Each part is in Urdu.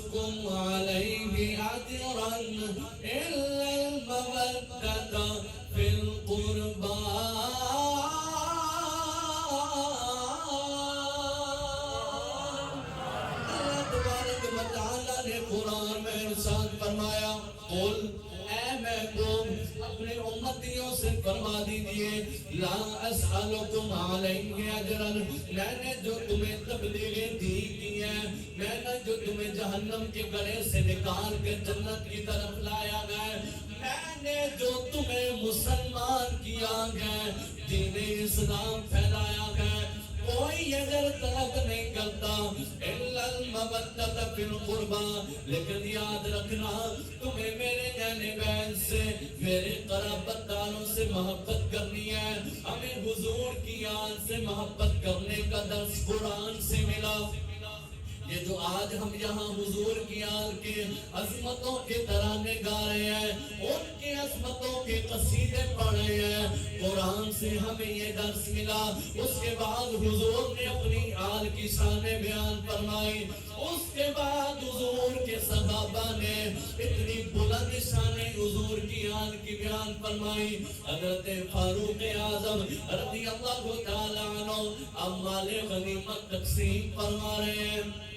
أسألكم عليه أجرا إلا المودة في القربى قرآن میں ارشاد فرمایا قل اے محبوب اپنے امتیوں سے فرما دیجئے لا اسألکم علیہ اجرا میں نے جو تمہیں تبلیغیں دی کی ہیں میں نے جو تمہیں جہنم کے گڑھے سے نکال کے جنت کی طرف لایا گیا میں نے جو تمہیں مسلمان کیا گیا دین اسلام پھیلایا گیا کوئی اگر طلب نہیں کرتا الا المودۃ فی القربى لیکن یاد رکھنا تمہیں میرے یعنی بہن سے میرے قرابت داروں سے محبت کرنی ہے ہمیں حضور کی آل سے محبت کرنے کا درس قرآن سے ملا یہ جو آج ہم یہاں حضور کی آل کے عظمتوں کے ترانے گا رہے ہیں ان کے عظمتوں کے قصیدے پڑھ رہے ہیں قرآن سے ہمیں یہ درس ملا اس کے بعد حضور نے اپنی آل کی شان بیان فرمائی اس کے بعد حضور کے صحابہ نے اتنی بلند شان حضور کی آل کی بیان فرمائی حضرت فاروق اعظم رضی اللہ تعالیٰ عنہ اموال غنیمت تقسیم فرما رہے ہیں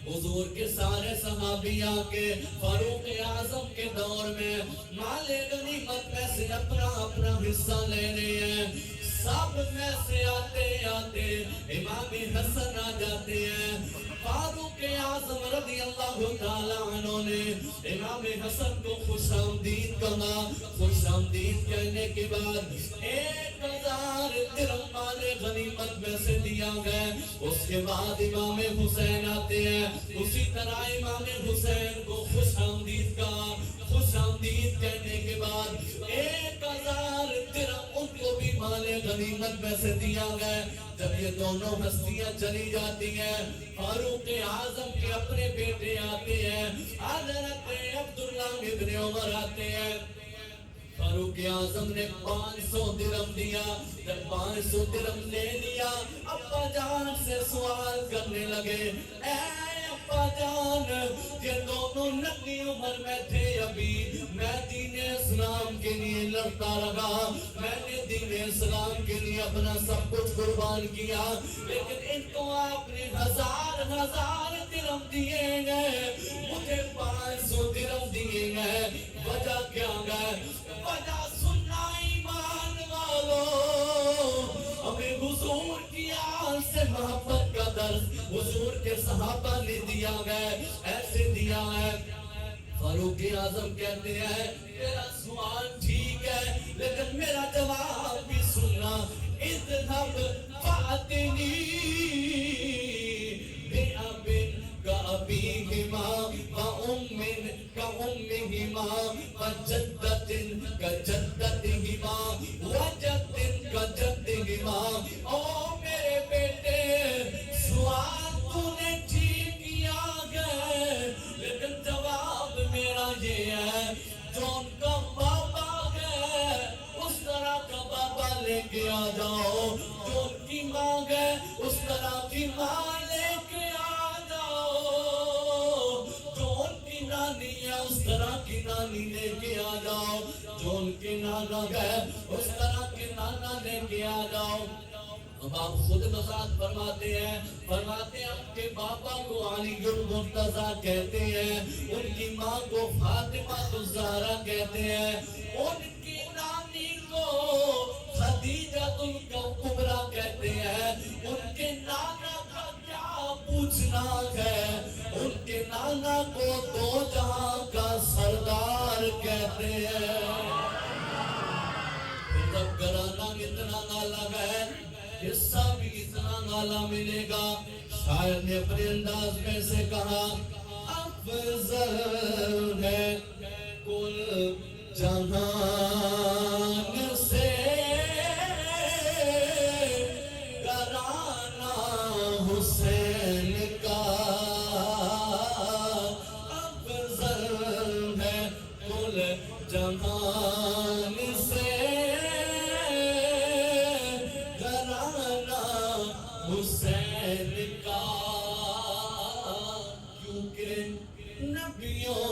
حضور کے سارے صحابی آکے فاروق اعظم کے دور میں مال غنیمت میں سے اپنا اپنا حصہ لے رہے ہیں سب میں سے آتے آتے امام حسن آ جاتے ہیں فاروق اعظم رضی اللہ تعالیٰ عنہ نے امام حسن کو خوش آمدید کہا خوش آمدید کہنے کے بعد 1000 درہم مال غنیمت میں سے دیا گیا اس کے بعد امام حسین آتے ہیں اسی طرح امام حسین کو خوش آمدید کہا خوش آمدید کہنے کے بعد 1000 درہم ان کو بھی مال غنیمت میں سے دیا گیا جب یہ دونوں ہستیاں چلی جاتی ہیں فاروق اعظم کے اپنے بیٹے آتے ہیں حضرت عبداللہ ابن عمر آتے ہیں فاروق اعظم نے 500 درہم دیا جب 500 درہم لے لیا ابا جان سے سوال کرنے لگے اے ابا جان یہ دونوں ننھی عمر میں تھے ابھی میں دین اسلام کے لیے لڑتا رہا میں نے دین اسلام کے لیے اپنا سب کچھ قربان کیا لیکن ان کو آپ نے 1000 درہم دیے گئے مجھے 500 درہم دیے گئے وجہ کیا گئے وجہ سننا ایمان والو ہمیں حضور کی آل سے محبت کا درس حضور کے صحابہ نے دیا گیا ایسے دیا ہے فاروق اعظم کہتے ہیں میرا سوال ٹھیک ہے لیکن میرا جواب بھی سننا اذهب فاتنی بأب كأبيهما وأم كأمهما وجدة كجدتهما وجد كجدهما او میرے بیٹے سوال تو نے ٹھیک کیا گئے لیکن جواب میرا یہ ہے جو ان کا بابا ہے اس طرح کا بابا لے کے آ جاؤ جو ان کی ماں ہے اس طرح کی ماں لے کے آ جاؤ جو ان کی نانی ہے اس طرح کی نانی لے کے آ جاؤ جو ان کے نانا ہے اس طرح کے نانا لے کے آ جاؤ اب آپ خود وضاحت فرماتے ہیں آپ کے بابا کو علی المرتضیٰ کہتے ہیں ان کی ماں کو فاطمہ الزہرا کہتے ہیں ان کی نانی کو خدیجہ الکبریٰ کہتے ہیں ان کے نانا کا کیا پوچھنا ہے ان کے نانا کو دو جہاں کا سردار کہتے ہیں جب گھرانہ اتنا نالا ہے حصہ بھی اتنا نالا ملے گا شاعر نے اپنے انداز میں سے کہا افضل ہے کل جہان سے گھرانہ حسین کا افضل ہے کل جہان سے حسین کا کیونکہ نبیوں